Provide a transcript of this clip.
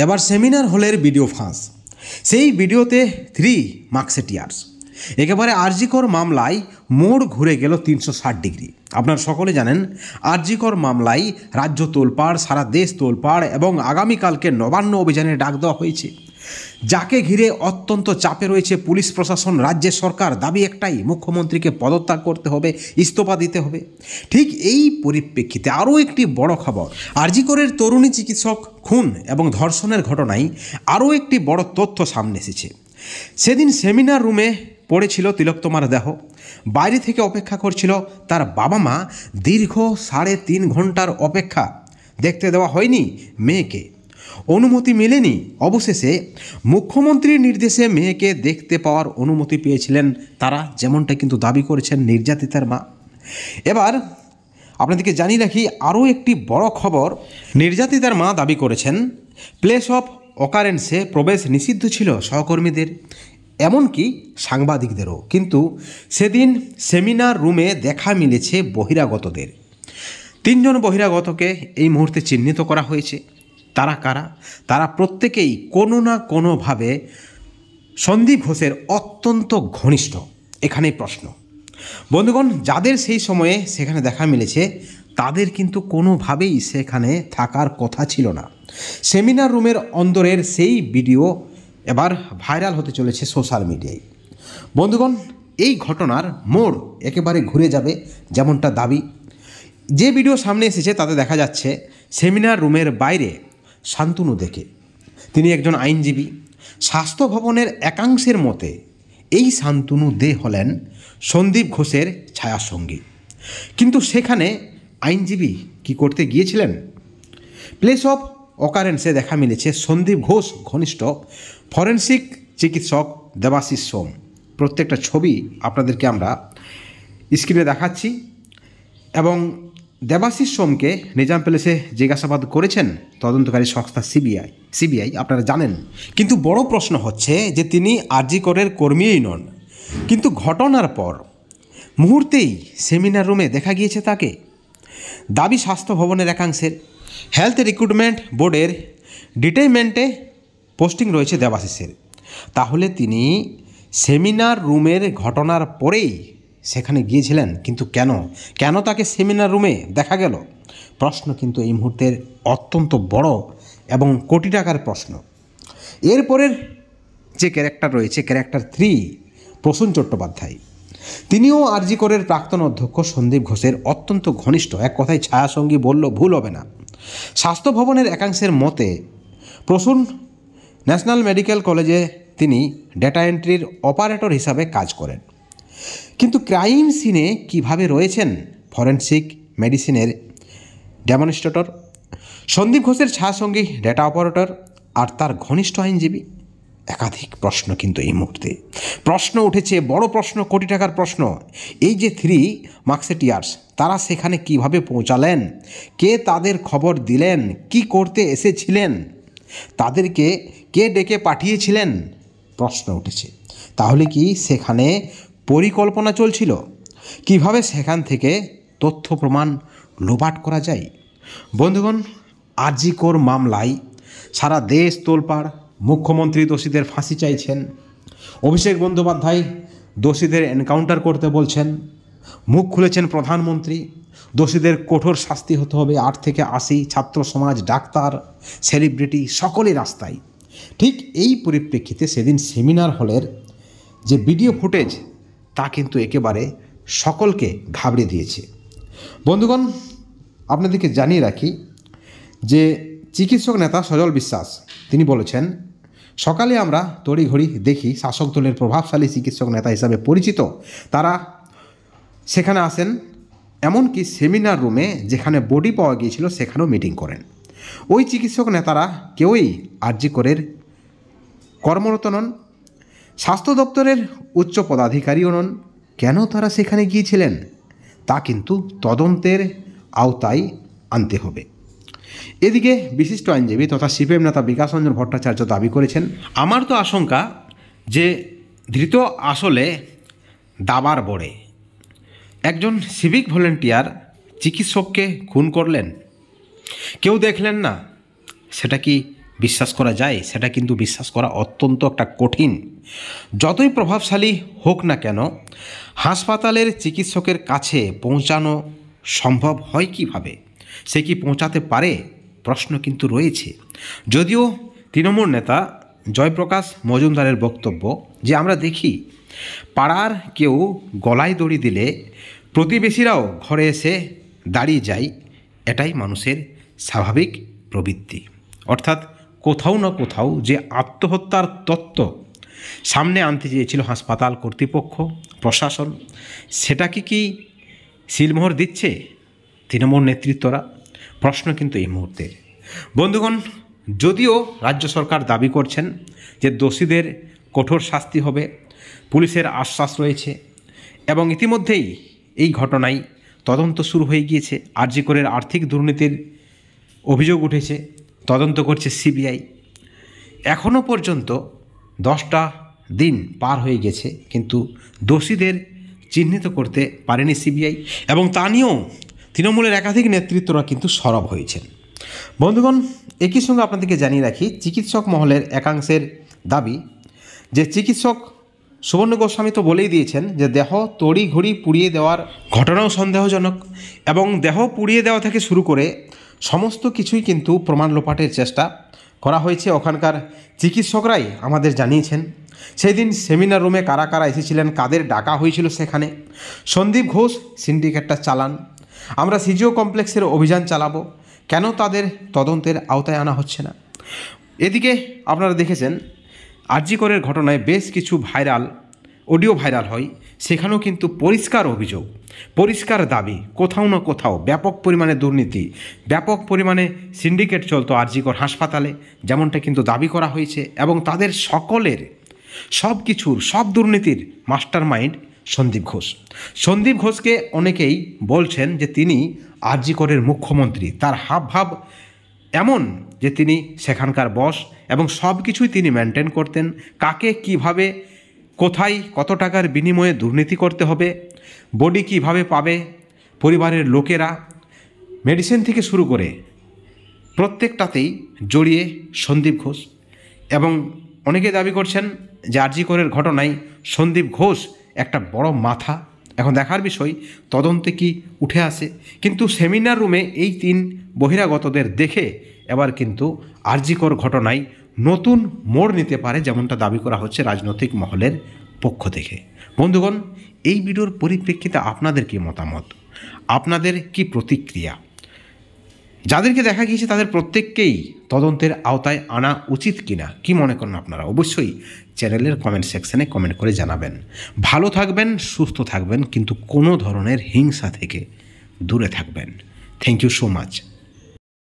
এবার সেমিনার হলের ভিডিও ফাঁস। সেই ভিডিওতে 3 মার্কসেটিয়ার্স। একেবারে আরজিকর মামলায় মোড় ঘুরে গেল 360 ডিগ্রি। আপনারা সকলে জানেন আরজিকর মামলায় রাজ্য তোলপাড়, সারা দেশ তোলপাড় এবং আগামীকালকে নবান্ন অভিযানে ডাক দেওয়া হয়েছে, যাকে ঘিরে অত্যন্ত চাপে রয়েছে পুলিশ প্রশাসন, রাজ্যের সরকার। দাবি একটাই, মুখ্যমন্ত্রীকে পদত্যাগ করতে হবে, ইস্তফা দিতে হবে। ঠিক এই পরিপ্রেক্ষিতে আরও একটি বড় খবর, আরজিকরের তরুণী চিকিৎসক খুন এবং ধর্ষণের ঘটনায় আরও একটি বড় তথ্য সামনে এসেছে। সেদিন সেমিনার রুমে পড়েছিল তিলোত্তমার দেহ। বাইরে থেকে অপেক্ষা করছিল তার বাবা মা। দীর্ঘ 3.5 ঘন্টার অপেক্ষা, দেখতে দেওয়া হয়নি মেয়েকে, অনুমতি মেলেনি। অবশেষে মুখ্যমন্ত্রীর নির্দেশে মেয়েকে দেখতে পাওয়ার অনুমতি পেয়েছিলেন তারা, যেমনটা কিন্তু দাবি করেছেন নির্যাতিতার মা। এবার আপনাদেরকে জানিয়ে রাখি আরও একটি বড় খবর, নির্যাতিতার মা দাবি করেছেন প্লেস অফ অকারেন্সে প্রবেশ নিষিদ্ধ ছিল সহকর্মীদের, এমনকি সাংবাদিকদেরও। কিন্তু সেদিন সেমিনার রুমে দেখা মিলেছে বহিরাগতদের। 3 জন বহিরাগতকে এই মুহূর্তে চিহ্নিত করা হয়েছে। তারা কারা? তারা প্রত্যেকেই কোনো না কোনোভাবে সন্দীপ ঘোষের অত্যন্ত ঘনিষ্ঠ। এখানেই প্রশ্ন বন্ধুগণ, যাদের সেই সময়ে সেখানে দেখা মিলেছে তাদের কিন্তু কোনোভাবেই সেখানে থাকার কথা ছিল না। সেমিনার রুমের অন্দরের সেই ভিডিও এবার ভাইরাল হতে চলেছে সোশ্যাল মিডিয়ায়। বন্ধুগণ, এই ঘটনার মোড় একেবারে ঘুরে যাবে, যেমনটা দাবি। যে ভিডিও সামনে এসেছে তাতে দেখা যাচ্ছে সেমিনার রুমের বাইরে শান্তনু দেখে, তিনি একজন আইনজীবী। স্বাস্থ্য ভবনের একাংশের মতে এই শান্তনু দে হলেন সন্দীপ ঘোষের ছায়াসঙ্গী। কিন্তু সেখানে আইনজীবী কি করতে গিয়েছিলেন? প্লেস অফ অকারেন্সে দেখা মিলেছে সন্দীপ ঘোষ ঘনিষ্ঠ ফরেন্সিক চিকিৎসক দেবাশিস সোম। প্রত্যেকটা ছবি আপনাদেরকে আমরা স্ক্রিনে দেখাচ্ছি। এবং দেবাশিস সোমকে নিজাম প্যালেসে জিজ্ঞাসাবাদ করেছেন তদন্তকারী সংস্থা সিবিআই, আপনারা জানেন। কিন্তু বড় প্রশ্ন হচ্ছে যে তিনি আরজিকরের কর্মীই নন, কিন্তু ঘটনার পর মুহূর্তেই সেমিনার রুমে দেখা গিয়েছে তাকে। দাবি স্বাস্থ্য ভবনের একাংশের। হেলথ রিক্রুটমেন্ট বোর্ডের ডিটেইনমেন্টে পোস্টিং রয়েছে দেবাশিসের। তাহলে তিনি সেমিনার রুমের ঘটনার পরেই সেখানে গিয়েছিলেন, কিন্তু কেন তাকে সেমিনার রুমে দেখা গেল? প্রশ্ন কিন্তু এই মুহূর্তের অত্যন্ত বড় এবং কোটি টাকার প্রশ্ন। এরপরের যে ক্যারেক্টার রয়েছে, ক্যারেক্টার 3 প্রসূন চট্টোপাধ্যায়, তিনিও আরজিকরের প্রাক্তন অধ্যক্ষ সন্দীপ ঘোষের অত্যন্ত ঘনিষ্ঠ। এক কথায় ছায়াসঙ্গী বলল ভুল হবে না। স্বাস্থ্য ভবনের একাংশের মতে প্রসূন ন্যাশনাল মেডিকেল কলেজে তিনি ডেটা এন্ট্রির অপারেটর হিসাবে কাজ করেন। কিন্তু ক্রাইম সিনে কিভাবে রয়েছেন ফরেনসিক মেডিসিনের ডেমনস্ট্রেটর, সন্দীপ ঘোষের ছায়াসঙ্গী ডেটা অপারেটর আর তার ঘনিষ্ঠ আইনজীবী? একাধিক প্রশ্ন কিন্তু এই মুহূর্তে প্রশ্ন উঠেছে, বড় প্রশ্ন, কোটি টাকার প্রশ্ন। এই যে 3 মার্কসেটিয়ার্স, তারা সেখানে কিভাবে পৌঁছালেন? কে তাদের খবর দিলেন? কি করতে এসেছিলেন? তাদেরকে কে ডেকে পাঠিয়েছিলেন? প্রশ্ন উঠেছে। তাহলে কি সেখানে পরিকল্পনা চলছিল? কিভাবে সেখান থেকে তথ্য প্রমাণ লোপাট করা যায়? বন্ধুগণ, আরজিকর মামলায় সারা দেশ তোলপাড়। মুখ্যমন্ত্রী দোষীদের ফাঁসি চাইছেন, অভিষেক বন্দ্যোপাধ্যায় দোষীদের এনকাউন্টার করতে বলছেন, মুখ খুলেছেন প্রধানমন্ত্রী, দোষীদের কঠোর শাস্তি হতে হবে। 8 থেকে 80 ছাত্র সমাজ, ডাক্তার, সেলিব্রিটি সকলেই রাস্তায়। ঠিক এই পরিপ্রেক্ষিতে সেদিন সেমিনার হলের যে ভিডিও ফুটেজ তা কিন্তু একেবারে সকলকে ঘাবড়ে দিয়েছে। বন্ধুগণ, আপনাদেরকে জানিয়ে রাখি যে চিকিৎসক নেতা সজল বিশ্বাস তিনি বলেছেন, সকালে আমরা তড়িঘড়ি দেখি শাসক দলের প্রভাবশালী চিকিৎসক নেতা হিসাবে পরিচিত তারা সেখানে আসেন, এমনকি সেমিনার রুমে যেখানে বডি পাওয়া গিয়েছিল সেখানেও মিটিং করেন। ওই চিকিৎসক নেতারা কেউই আরজিকরের কর্মরত নন, স্বাস্থ্য দপ্তরের উচ্চ পদাধিকারীও নন। কেন তারা সেখানে গিয়েছিলেন তা কিন্তু তদন্তের আওতায় আনতে হবে। এদিকে বিশিষ্ট আইনজীবী তথা সিপিএম নেতা বিকাশ রঞ্জন ভট্টাচার্য দাবি করেছেন, আমার তো আশঙ্কা যে ধৃত আসলে দাবার বড়ে। একজন সিভিক ভলেন্টিয়ার চিকিৎসককে খুন করলেন, কেউ দেখলেন না, সেটা কি বিশ্বাস করা যায়? সেটা কিন্তু বিশ্বাস করা অত্যন্ত একটা কঠিন। যতই প্রভাবশালী হোক না কেন, হাসপাতালের চিকিৎসকের কাছে পৌঁছানো সম্ভব হয় কিভাবে? সে কি পৌঁছাতে পারে? প্রশ্ন কিন্তু রয়েছে। যদিও তৃণমূল নেতা জয়প্রকাশ মজুমদারের বক্তব্য যে আমরা দেখি পাড়ার কেউ গলায় দড়ি দিলে প্রতিবেশীরাও ঘরে এসে দাঁড়িয়ে যায়, এটাই মানুষের স্বাভাবিক প্রবৃত্তি। অর্থাৎ কোথাও না কোথাও যে আত্মহত্যার তত্ত্ব সামনে আনতে চেয়েছিল হাসপাতাল কর্তৃপক্ষ, প্রশাসন, সেটাকে কি সিলমোহর দিচ্ছে তৃণমূল নেতৃত্বরা? প্রশ্ন কিন্তু এই মুহূর্তে। বন্ধুগণ, যদিও রাজ্য সরকার দাবি করছেন যে দোষীদের কঠোর শাস্তি হবে, পুলিশের আশ্বাস রয়েছে এবং ইতিমধ্যেই এই ঘটনায় তদন্ত শুরু হয়ে গিয়েছে। আরজি করের আর্থিক দুর্নীতির অভিযোগ উঠেছে, তদন্ত করছে সিবিআই। এখনও পর্যন্ত 10টা দিন পার হয়ে গেছে, কিন্তু দোষীদের চিহ্নিত করতে পারেনি সিবিআই এবং তা নিয়েও তৃণমূলের একাধিক নেতৃত্বরা কিন্তু সরব হয়েছেন। বন্ধুগণ, একই সঙ্গে আপনাদেরকে জানিয়ে রাখি, চিকিৎসক মহলের একাংশের দাবি যে চিকিৎসক সুবর্ণ গোস্বামী তো বলেই দিয়েছেন যে দেহ তড়িঘড়ি পুড়িয়ে দেওয়ার ঘটনাও সন্দেহজনক এবং দেহ পুড়িয়ে দেওয়া থেকে শুরু করে সমস্ত কিছুই কিন্তু প্রমাণ লোপাটের চেষ্টা করা হয়েছে। ওখানকার চিকিৎসকরাই আমাদের জানিয়েছেন। সেই দিন সেমিনার রুমে কারা কারা এসেছিলেন, কাদের ডাকা হয়েছিল সেখানে। সন্দীপ ঘোষ সিন্ডিকেটটা চালান, আমরা সিজিও কমপ্লেক্সের অভিযান চালাবো, কেন তাদের তদন্তের আওতায় আনা হচ্ছে না? এদিকে আপনারা দেখেছেন আরজি করের ঘটনায় বেশ কিছু অডিও ভাইরাল হয়, সেখানেও কিন্তু পরিষ্কার অভিযোগ, পরিষ্কার দাবি, কোথাও না কোথাও ব্যাপক পরিমাণে দুর্নীতি, ব্যাপক পরিমাণে সিন্ডিকেট চলতো আরজি কর হাসপাতালে, যেমনটা কিন্তু দাবি করা হয়েছে। এবং তাদের সকলের সব দুর্নীতির মাস্টার মাইন্ড সন্দীপ ঘোষ। সন্দীপ ঘোষকে অনেকেই বলছেন যে তিনি আরজি করের মুখ্যমন্ত্রী, তার হাবভাব এমন যে তিনি সেখানকার বস এবং সব কিছুই তিনি মেনটেন করতেন। কাকে কিভাবে, কোথায়, কত টাকার বিনিময়ে দুর্নীতি করতে হবে, বডি কিভাবে পাবে পরিবারের লোকেরা, মেডিসিন থেকে শুরু করে প্রত্যেকটাতেই জড়িয়ে সন্দীপ ঘোষ। এবং অনেকে দাবি করছেন যে আরজি করের ঘটনায় সন্দীপ ঘোষ একটা বড় মাথা। এখন দেখার বিষয় তদন্তে কি উঠে আসে। কিন্তু সেমিনার রুমে এই 3 বহিরাগতদের দেখে এবার কিন্তু আরজি কর ঘটনায় নতুন মোড় নিতে পারে, যেমনটা দাবি করা হচ্ছে রাজনৈতিক মহলের পক্ষ থেকে। বন্ধুগণ, এই ভিডিওর পরিপ্রেক্ষিতে আপনাদের কি মতামত, আপনাদের কি প্রতিক্রিয়া? যাদেরকে দেখা গিয়েছে তাদের প্রত্যেককেই তদন্তের আওতায় আনা উচিত কিনা, কি মনে করেন আপনারা? অবশ্যই চ্যানেলের কমেন্ট সেকশনে কমেন্ট করে জানাবেন। ভালো থাকবেন, সুস্থ থাকবেন, কিন্তু কোনো ধরনের হিংসা থেকে দূরে থাকবেন। Thank you so much.